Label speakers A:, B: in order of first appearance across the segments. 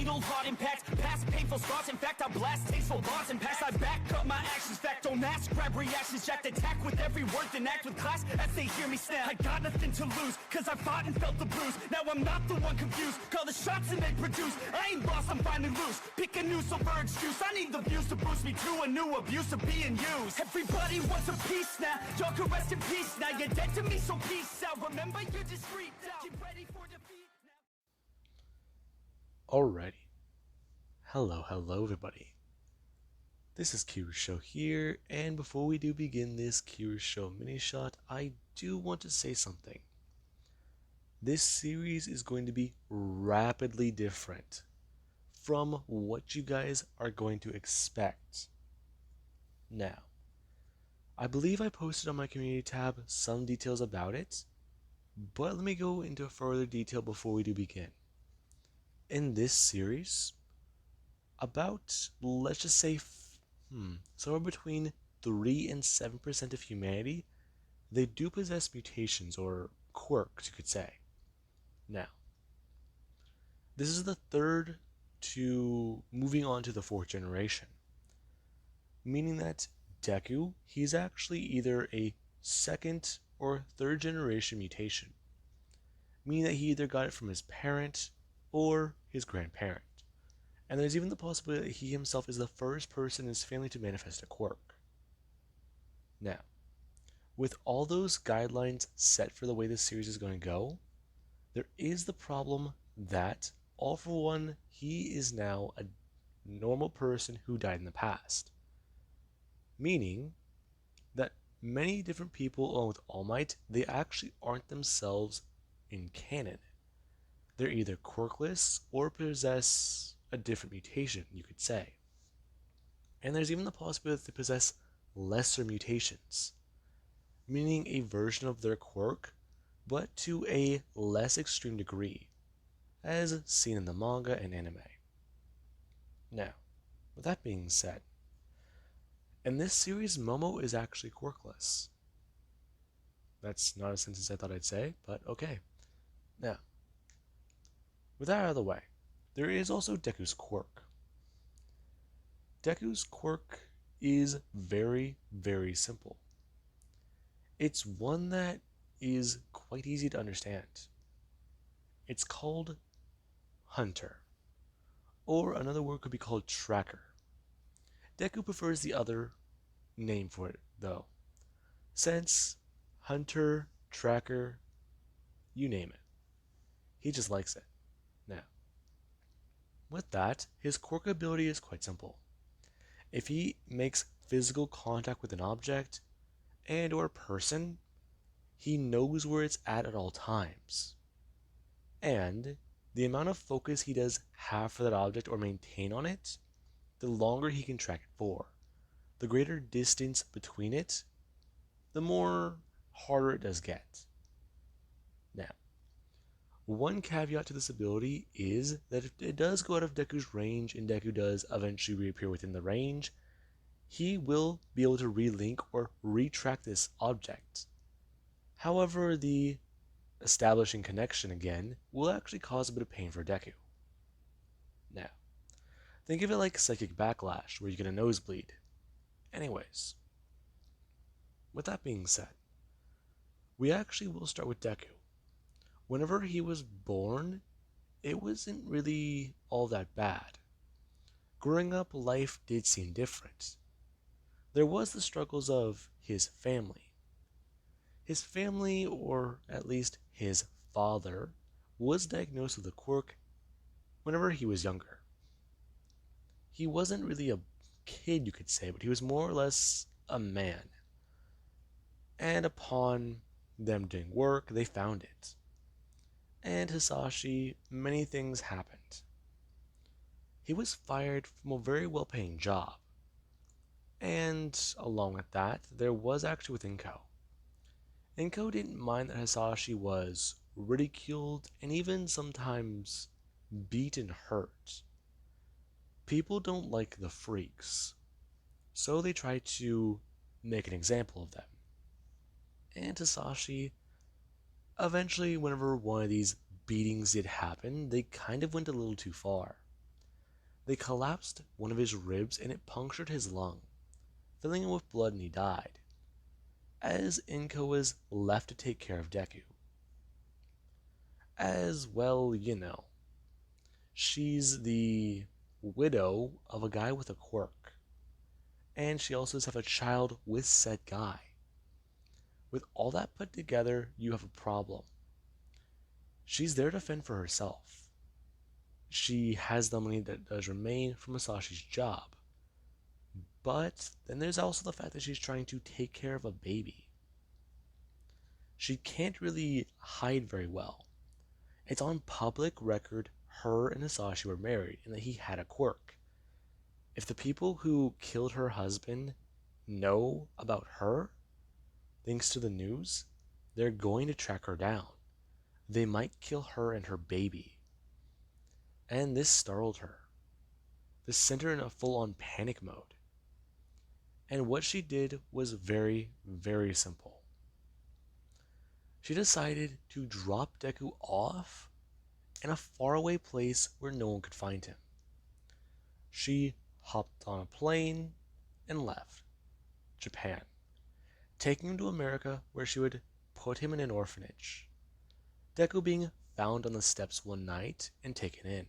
A: fatal heart impacts, past painful scars. In fact, I blast tasteful bars and pass. I back up my actions, fact don't ask, grab reactions, jacked attack with every word, then act with class as they hear me snap. I got nothing to lose, cause I fought and felt the bruise. Now I'm not the one confused, call the shots and they produce. I ain't lost, I'm finally loose, pick a new silver excuse. I need the views to boost me to a new abuse of being used. Everybody wants a piece now, y'all can rest in peace now. You're dead to me, so peace out. Remember, you're discreet out. Get ready for defeat now.
B: Alrighty. Hello everybody. This is Show here, and before we do begin this Show mini shot, I do want to say something. This series is going to be rapidly different from what you guys are going to expect. Now, I believe I posted on my community tab some details about it, but let me go into further detail before we do begin. In this series, about, let's just say, somewhere between 3 and 7% of humanity, they do possess mutations, or quirks, you could say. Now, this is the third to moving on to the fourth generation, meaning that Deku, he's actually either a second or third generation mutation, meaning that he either got it from his parent or his grandparent. And there's even the possibility that he himself is the first person in his family to manifest a quirk. Now, with all those guidelines set for the way this series is going to go, there is the problem that, all for one, he is now a normal person who died in the past. Meaning that many different people, along with All Might, they actually aren't themselves in canon. They're either quirkless or possess a different mutation, you could say. And there's even the possibility that they possess lesser mutations, meaning a version of their quirk, but to a less extreme degree, as seen in the manga and anime. Now, with that being said, in this series, Momo is actually quirkless. That's not a sentence I thought I'd say, but okay. Now, with that out of the way, there is also Deku's quirk. Deku's quirk is very, very simple. It's one that is quite easy to understand. It's called Hunter, or another word could be called Tracker. Deku prefers the other name for it, though, since Hunter, Tracker, you name it. He just likes it. Now, with that, his quirk ability is quite simple. If he makes physical contact with an object and or person, he knows where it's at all times. And the amount of focus he does have for that object or maintain on it, the longer he can track it for. The greater distance between it, the more harder it does get. Now, one caveat to this ability is that if it does go out of Deku's range and Deku does eventually reappear within the range, he will be able to relink or retrack this object. However, the establishing connection again will actually cause a bit of pain for Deku. Now, think of it like psychic backlash, where you get a nosebleed. Anyways, with that being said, we actually will start with Deku. Whenever he was born, it wasn't really all that bad. Growing up, life did seem different. There was the struggles of his family. His family, or at least his father, was diagnosed with a quirk whenever he was younger. He wasn't really a kid, you could say, but he was more or less a man. And upon them doing work, they found it. And Hisashi, many things happened. He was fired from a very well-paying job. And along with that, there was actually with Inko. Inko didn't mind that Hisashi was ridiculed and even sometimes beat and hurt. People don't like the freaks, so they try to make an example of them. And Hisashi, eventually, whenever one of these beatings did happen, they kind of went a little too far. They collapsed one of his ribs and it punctured his lung, filling it with blood, and he died, as Inko was left to take care of Deku. As well, she's the widow of a guy with a quirk, and she also does have a child with said guy. With all that put together, you have a problem. She's there to fend for herself. She has the money that does remain from Masashi's job. But then there's also the fact that she's trying to take care of a baby. She can't really hide very well. It's on public record her and Masashi were married and that he had a quirk. If the people who killed her husband know about her, thanks to the news, they're going to track her down. They might kill her and her baby. And this startled her. This sent her in a full-on panic mode. And what she did was very, very simple. She decided to drop Deku off in a faraway place where no one could find him. She hopped on a plane and left Japan, taking him to America where she would put him in an orphanage. Deku being found on the steps one night and taken in.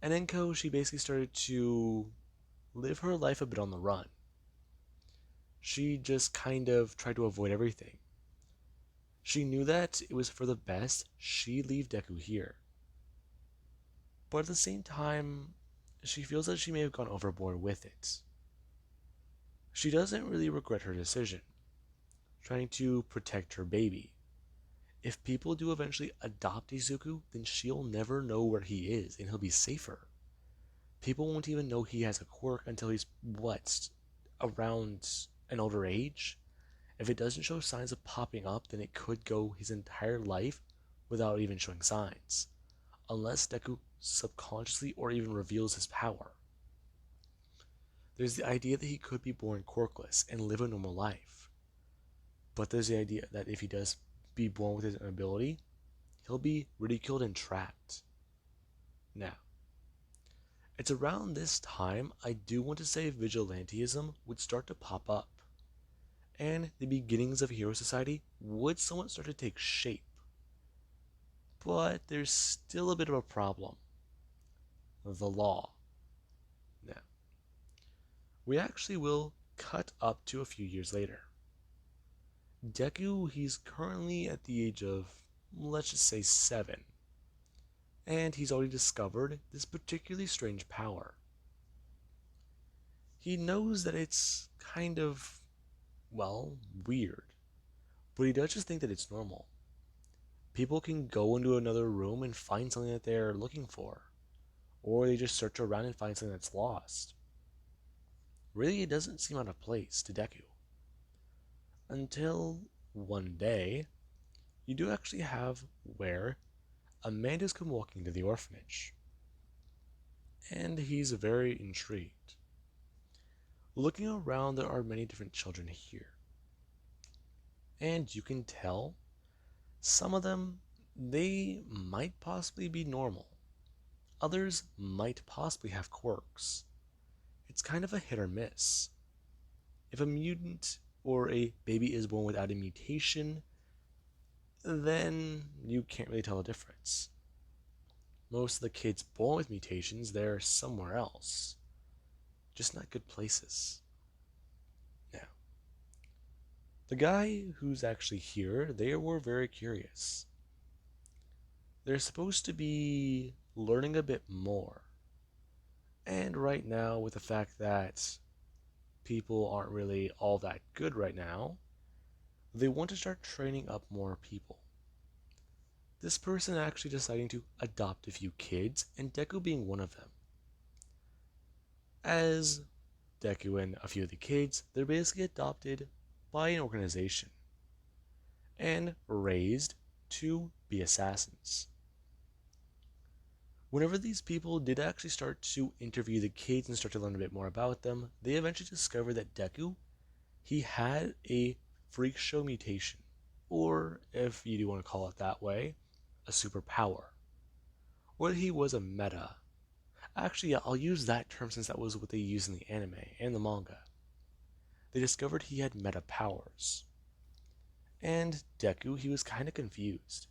B: And Enko, she basically started to live her life a bit on the run. She just kind of tried to avoid everything. She knew that it was for the best she leave Deku here. But at the same time, she feels that she may have gone overboard with it. She doesn't really regret her decision, trying to protect her baby. If people do eventually adopt Izuku, then she'll never know where he is and he'll be safer. People won't even know he has a quirk until he's, around an older age? If it doesn't show signs of popping up, then it could go his entire life without even showing signs, unless Deku subconsciously or even reveals his power. There's the idea that he could be born quirkless and live a normal life. But there's the idea that if he does be born with his ability, he'll be ridiculed and trapped. Now, it's around this time I do want to say vigilantism would start to pop up, and the beginnings of Hero Society would somewhat start to take shape. But there's still a bit of a problem. The law. Now, we actually will cut up to a few years later. Deku, he's currently at the age of, let's just say 7. And he's already discovered this particularly strange power. He knows that it's kind of, weird. But he does just think that it's normal. People can go into another room and find something that they're looking for. Or they just search around and find something that's lost. Really, it doesn't seem out of place to Deku. Until one day, you do actually have where Amanda's come walking to the orphanage. And he's very intrigued. Looking around, there are many different children here. And you can tell some of them, they might possibly be normal. Others might possibly have quirks. It's kind of a hit or miss. If a mutant or a baby is born without a mutation, then you can't really tell the difference. Most of the kids born with mutations, they're somewhere else. Just not good places. Now, the guy who's actually here, they were very curious. They're supposed to be learning a bit more. And right now, with the fact that people aren't really all that good right now, they want to start training up more people. This person actually deciding to adopt a few kids, and Deku being one of them. As Deku and a few of the kids, they're basically adopted by an organization and raised to be assassins. Whenever these people did actually start to interview the kids and start to learn a bit more about them, they eventually discovered that Deku, he had a freak show mutation, or if you do want to call it that way, a superpower, or that he was a meta, Actually, yeah, I'll use that term since that was what they used in the anime and the manga. They discovered he had meta powers. And Deku, he was kind of confused.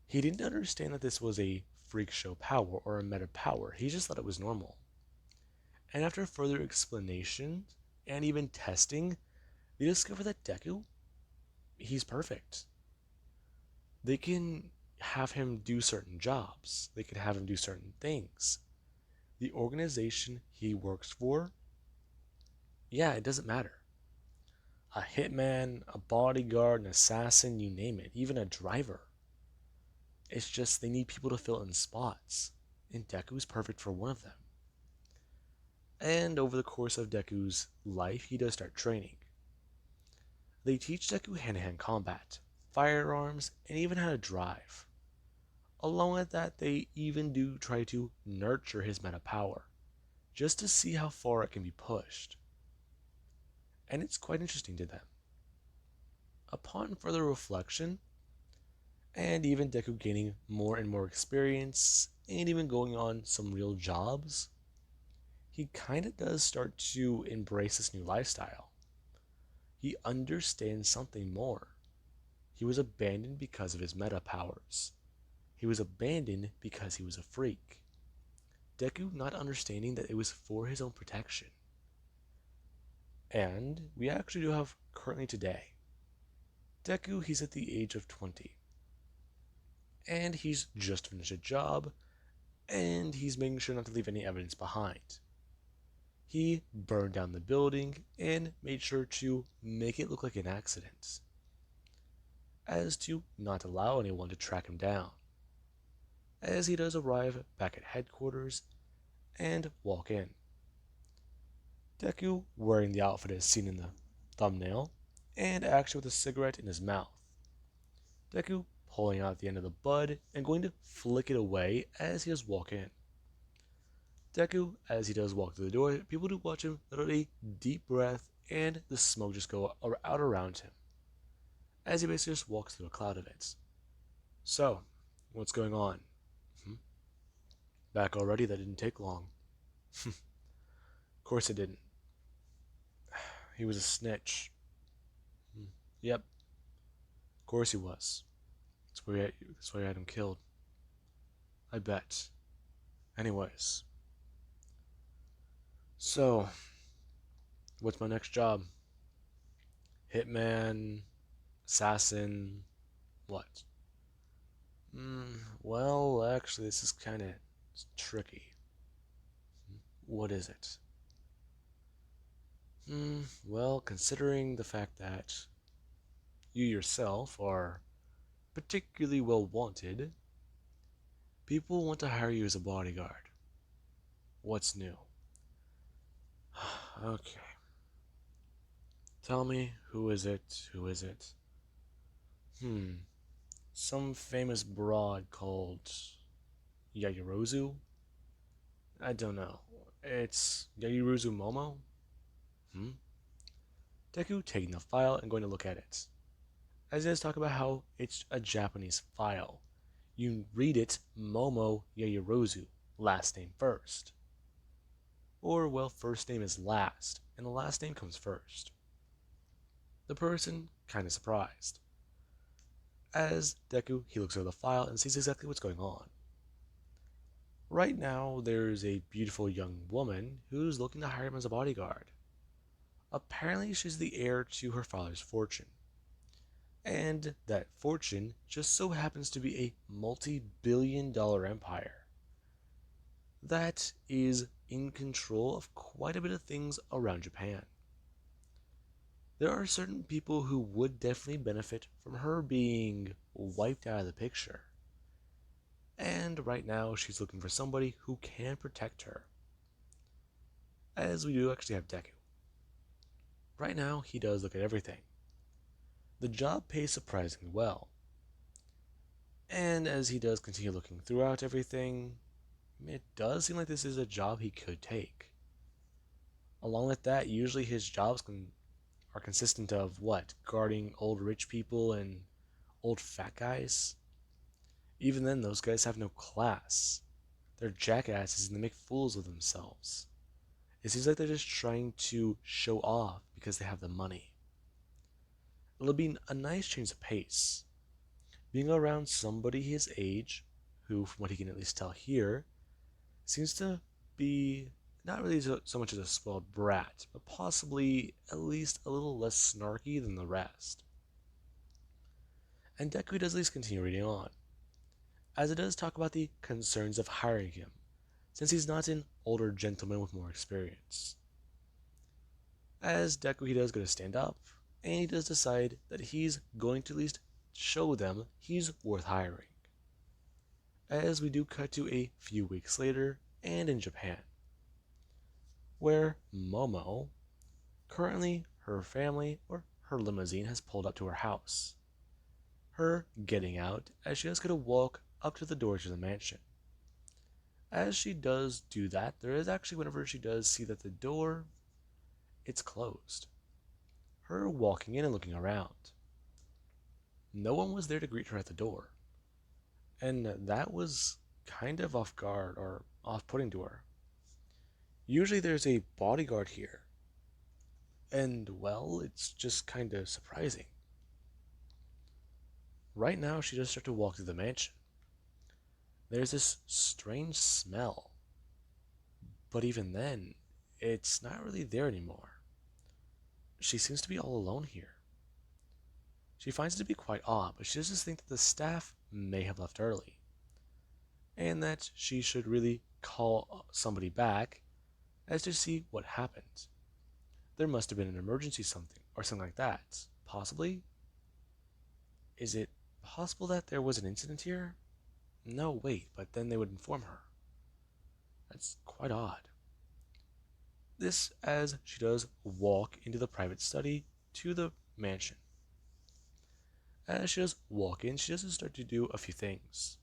B: He didn't understand that this was a freak show power or a meta power. He just thought it was normal. And after further explanation and even testing, they discovered that Deku, he's perfect. They can have him do certain jobs. They can have him do certain things. The organization he works for, yeah, it doesn't matter. A hitman, a bodyguard, an assassin, you name it, even a driver. It's just they need people to fill in spots, and Deku's perfect for one of them. And over the course of Deku's life, he does start training. They teach Deku hand-to-hand combat, firearms, and even how to drive. Along with that, they even do try to nurture his meta power, just to see how far it can be pushed. And it's quite interesting to them. Upon further reflection, and even Deku gaining more and more experience, and even going on some real jobs, he kinda does start to embrace this new lifestyle. He understands something more. He was abandoned because of his meta powers. He was abandoned because he was a freak. Deku not understanding that it was for his own protection. And we actually do have currently today. Deku, he's at the age of 20. And he's just finished a job, and he's making sure not to leave any evidence behind. He burned down the building and made sure to make it look like an accident, as to not allow anyone to track him down. As he does arrive back at headquarters and walk in. Deku wearing the outfit as seen in the thumbnail, and actually with a cigarette in his mouth. Deku pulling out the end of the bud and going to flick it away as he does walk in. Deku, as he does walk through the door, people do watch him let out a deep breath and the smoke just go out around him, as he basically just walks through a cloud of it. So, what's going on? Back already? That didn't take long. Of course it didn't. He was a snitch. Yep. Of course he was. That's why you had him killed. I bet. Anyways. So, what's my next job? Hitman? Assassin? What? Well, actually, this is kind of tricky. What is it? Well, considering the fact that you yourself are particularly well wanted, people want to hire you as a bodyguard. What's new? Okay. Tell me, who is it? Who is it? Some famous broad called Yaoyorozu? I don't know. It's Yaoyorozu Momo? Deku taking the file and going to look at it. As it is talk about how it's a Japanese file. You read it Momo Yaoyorozu, last name first. Or, well, first name is last, and the last name comes first. The person kinda surprised. As Deku, he looks over the file and sees exactly what's going on. Right now, there's a beautiful young woman who's looking to hire him as a bodyguard. Apparently, she's the heir to her father's fortune. And that fortune just so happens to be a multi-billion-dollar empire that is in control of quite a bit of things around Japan. There are certain people who would definitely benefit from her being wiped out of the picture. And right now, she's looking for somebody who can protect her. As we do actually have Deku. Right now, he does look at everything. The job pays surprisingly well. And as he does continue looking throughout everything, it does seem like this is a job he could take. Along with that, usually his jobs are consistent of what? Guarding old rich people and old fat guys? Even then, those guys have no class. They're jackasses and they make fools of themselves. It seems like they're just trying to show off because they have the money. It'll be a nice change of pace. Being around somebody his age, who, from what he can at least tell here, seems to be not really so much as a spoiled brat, but possibly at least a little less snarky than the rest. And Deku does at least continue reading on, as it does talk about the concerns of hiring him, since he's not an older gentleman with more experience. As Deku, he does go to stand up, and he does decide that he's going to at least show them he's worth hiring. As we do cut to a few weeks later, and in Japan, where Momo, currently her family or her limousine has pulled up to her house. Her getting out as she is going to walk up to the door to the mansion. As she does do that, there is actually whenever she does see that the door, it's closed. Her walking in and looking around. No one was there to greet her at the door. And that was kind of off guard or off-putting to her. Usually there's a bodyguard here. And, well, it's just kind of surprising. Right now, she does start to walk through the mansion. There's this strange smell. But even then, it's not really there anymore. She seems to be all alone here. She finds it to be quite odd, but she does just think that the staff may have left early. And that she should really call somebody back as to see what happened. There must have been an emergency or something like that. Possibly? Is it possible that there was an incident here? No, wait, but then they would inform her. That's quite odd. This as she does walk into the private study to the mansion. As she does walk in, she does start to do a few things.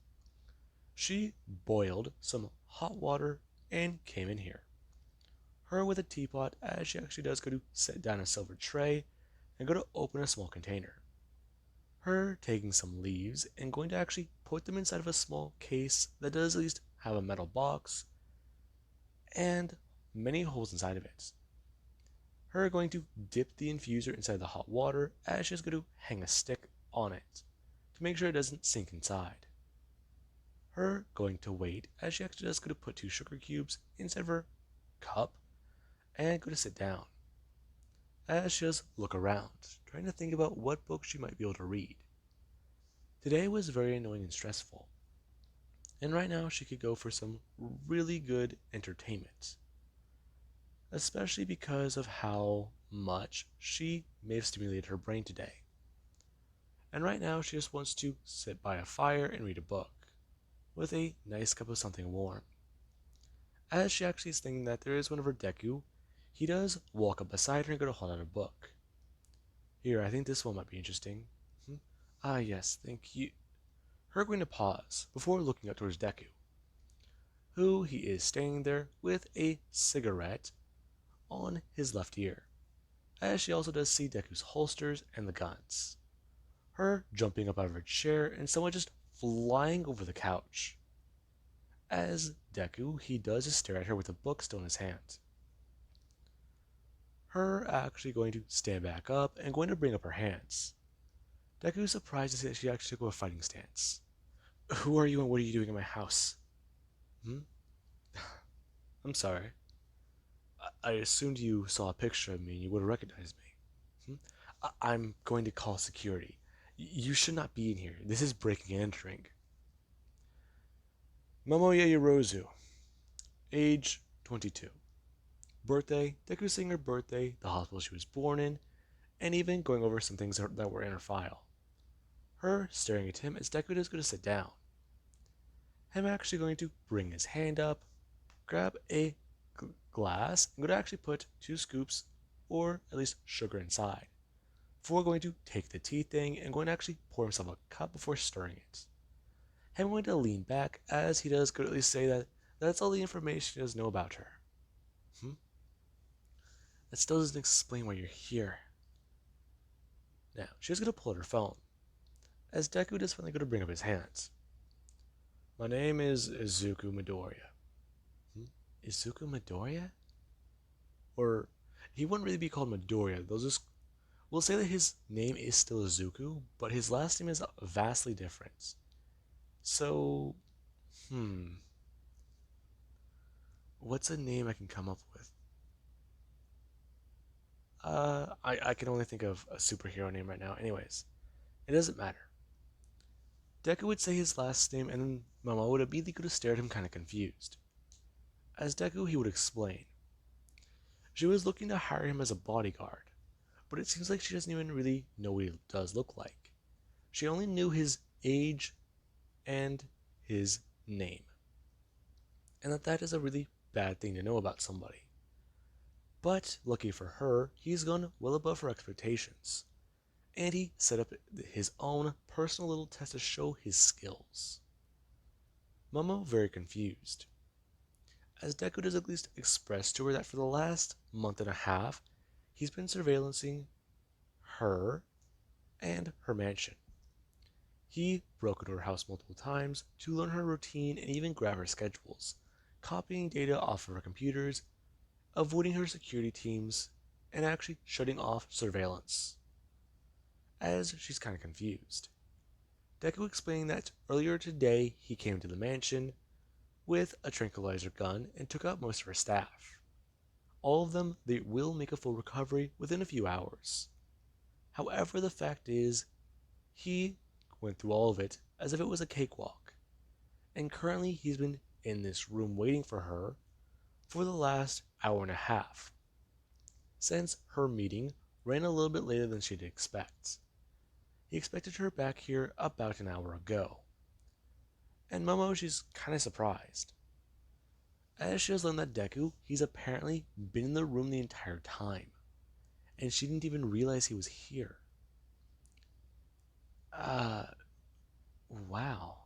B: She boiled some hot water and came in here. Her with a teapot as she actually does go to set down a silver tray and go to open a small container. Her taking some leaves and going to actually put them inside of a small case that does at least have a metal box and many holes inside of it. Her going to dip the infuser inside the hot water as she's going to hang a stick on it to make sure it doesn't sink inside. Her going to wait as she actually does go to put 2 sugar cubes inside of her cup and go to sit down. As she does look around, trying to think about what book she might be able to read. Today was very annoying and stressful, and right now she could go for some really good entertainment, especially because of how much she may have stimulated her brain today. And right now she just wants to sit by a fire and read a book, with a nice cup of something warm. As she actually is thinking that there is one of her Deku, he does walk up beside her and go to hold out a book. Here, I think this one might be interesting. Ah, yes, thank you. Her going to pause before looking up towards Deku, who he is standing there with a cigarette on his left ear, as she also does see Deku's holsters and the guns. Her jumping up out of her chair and someone just flying over the couch. As Deku, he does just stare at her with a book still in his hand. Her actually going to stand back up and going to bring up her hands. Deku is surprised to see that she actually took a fighting stance. Who are you and what are you doing in my house? I'm sorry. I assumed you saw a picture of me and you would have recognized me. I'm going to call security. You should not be in here. This is breaking and entering. Momoya Yorozu, age 22. Birthday, Deku saying her birthday, the hospital she was born in, and even going over some things that were in her file. Her staring at him as Deku is going to sit down. Him actually going to bring his hand up, grab a glass, and going to actually put 2 scoops, or at least sugar inside, before going to take the tea thing and going to actually pour himself a cup before stirring it. Him going to lean back as he does go to at least say that that's all the information he does know about her. That still doesn't explain why you're here. Now, she's going to pull out her phone, as Deku does finally go to bring up his hands. My name is Izuku Midoriya. Hmm? Izuku Midoriya? Or he wouldn't really be called Midoriya. We'll say that his name is still Izuku, but his last name is vastly different. So, hmm, what's a name I can come up with? I can only think of a superhero name right now. Anyways, it doesn't matter. Deku would say his last name, and then Momo would immediately go to stare at him kind of confused. As Deku, he would explain. She was looking to hire him as a bodyguard, but it seems like she doesn't even really know what he does look like. She only knew his age and his name, and that is a really bad thing to know about somebody. But lucky for her, he's gone well above her expectations, and he set up his own personal little test to show his skills. Momo very confused, as Deku does at least express to her that for the last month and a half, he's been surveillancing her and her mansion. He broke into her house multiple times to learn her routine and even grab her schedules, copying data off of her computers, avoiding her security teams, and actually shutting off surveillance. As she's kind of confused. Deku explaining that earlier today he came to the mansion with a tranquilizer gun and took out most of her staff. All of them, they will make a full recovery within a few hours. However, the fact is, he went through all of it as if it was a cakewalk, and currently he's been in this room waiting for her for the last hour and a half, since her meeting ran a little bit later than she'd expect. He expected her back here about an hour ago, and Momo, she's kind of surprised, as she has learned that Deku, he's apparently been in the room the entire time, and she didn't even realize he was here. Uh, wow.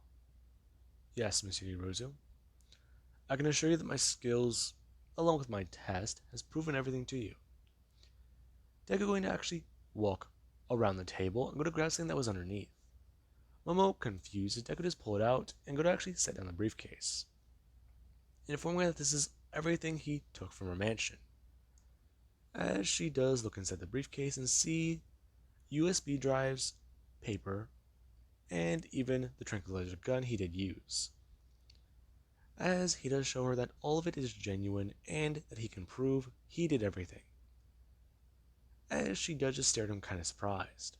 B: Yes, Monsieur Hirozu. I can assure you that my skills, along with my test, has proven everything to you. Deku going to actually walk around the table and go to grab something that was underneath. Momo, confused, as Deku just pull it out and go to actually set down the briefcase, informing her that this is everything he took from her mansion. As she does look inside the briefcase and see USB drives, paper, and even the tranquilizer gun he did use. As he does show her that all of it is genuine and that he can prove he did everything. As she does just stare at him kind of surprised.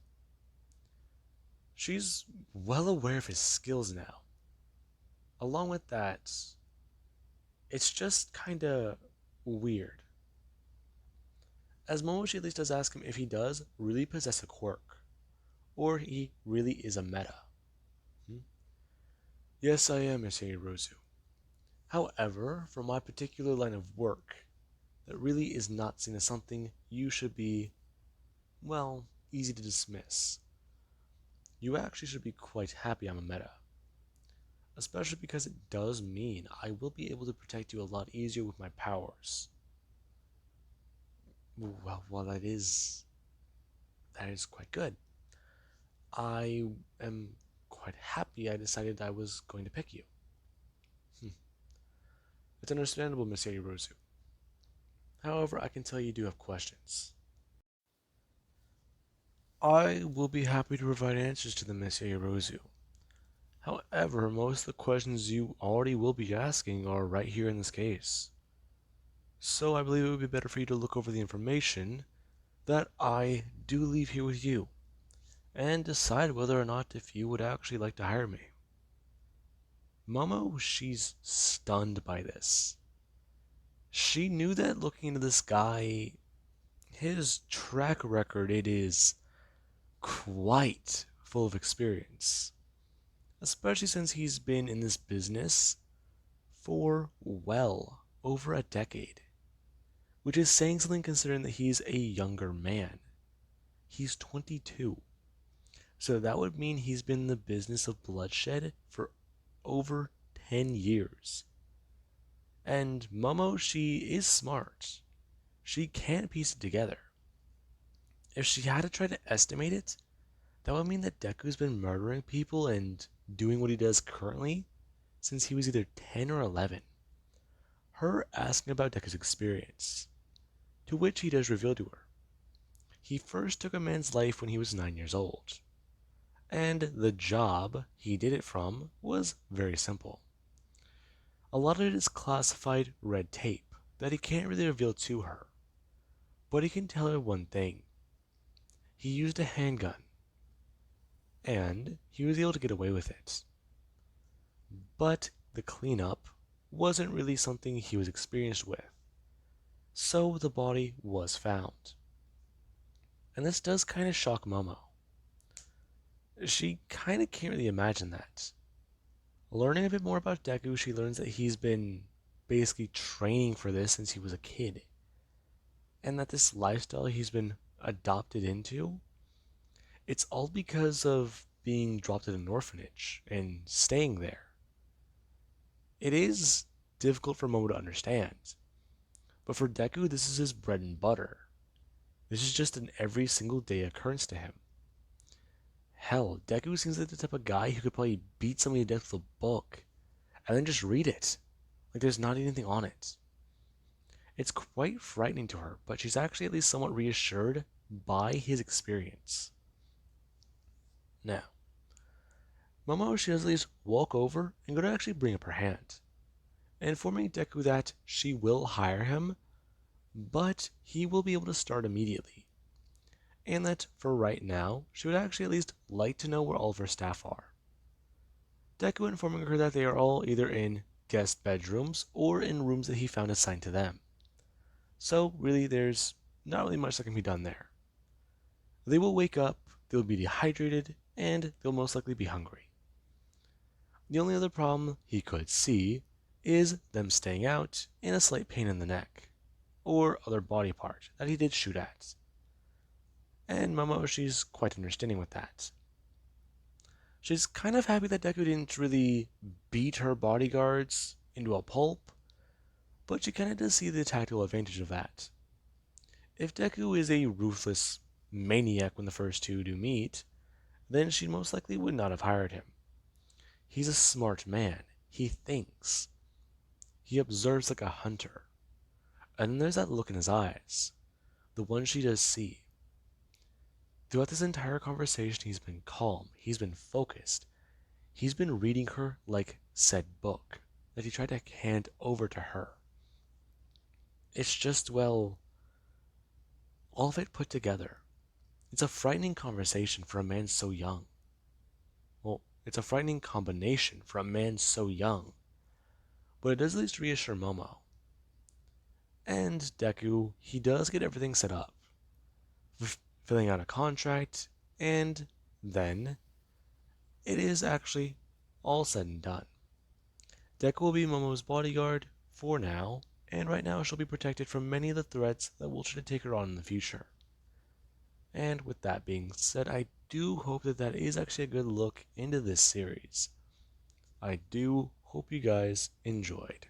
B: She's well aware of his skills now. Along with that, it's just kinda weird. As Momoshi at least does ask him if he does really possess a quirk, or he really is a meta. Yes, I am, Monsieur Hirozu. However, for my particular line of work, that really is not seen as something you should be, well, easy to dismiss. You actually should be quite happy I'm a meta. Especially because it does mean I will be able to protect you a lot easier with my powers. Well, that is quite good. I am quite happy I decided I was going to pick you. It's understandable, Monsieur Hirozu. However, I can tell you do have questions. I will be happy to provide answers to them, Monsieur Hirozu. However, most of the questions you already will be asking are right here in this case. So I believe it would be better for you to look over the information that I do leave here with you, and decide whether or not if you would actually like to hire me. Momo, she's stunned by this. She knew that looking into this guy, his track record, it is quite full of experience. Especially since he's been in this business for well over a decade. Which is saying something considering that he's a younger man. He's 22. So that would mean he's been in the business of bloodshed for over 10 years. And Momo, she is smart. She can piece it together. If she had to try to estimate it, that would mean that Deku's been murdering people and doing what he does currently since he was either 10 or 11, her asking about Deku's experience, to which he does reveal to her. He first took a man's life when he was 9 years old, and the job he did it from was very simple. A lot of it is classified red tape that he can't really reveal to her, but he can tell her one thing. He used a handgun, and he was able to get away with it. But the cleanup wasn't really something he was experienced with, so the body was found. And this does kind of shock Momo. She kind of can't really imagine that. Learning a bit more about Deku, she learns that he's been basically training for this since he was a kid, and that this lifestyle he's been adopted into, it's all because of being dropped in an orphanage and staying there. It is difficult for Momo to understand, but for Deku, this is his bread and butter. This is just an every single day occurrence to him. Hell, Deku seems like the type of guy who could probably beat somebody to death with a book and then just read it. Like there's not anything on it. It's quite frightening to her, but she's actually at least somewhat reassured by his experience. Now, Momo, she does at least walk over and go to actually bring up her hand, informing Deku that she will hire him, but he will be able to start immediately, and that for right now, she would actually at least like to know where all of her staff are. Deku informing her that they are all either in guest bedrooms or in rooms that he found assigned to them. So really there's not really much that can be done there. They will wake up, they'll be dehydrated, and they'll most likely be hungry. The only other problem he could see is them staying out and a slight pain in the neck, or other body part that he did shoot at. And Momo, she's quite understanding with that. She's kind of happy that Deku didn't really beat her bodyguards into a pulp, but she kind of does see the tactical advantage of that. If Deku is a ruthless maniac when the first two do meet, then she most likely would not have hired him. He's a smart man. He thinks. He observes like a hunter. And then there's that look in his eyes, the one she does see. Throughout this entire conversation, he's been calm, he's been focused, he's been reading her like said book that he tried to hand over to her. It's just, well, all of it put together. It's a frightening conversation for a man so young. Well, it's a frightening combination for a man so young, but it does at least reassure Momo. And Deku, he does get everything set up, filling out a contract, and then it is actually all said and done. Deku will be Momo's bodyguard for now, and right now she'll be protected from many of the threats that will try to take her on in the future. And with that being said, I do hope that that is actually a good look into this series. I do hope you guys enjoyed.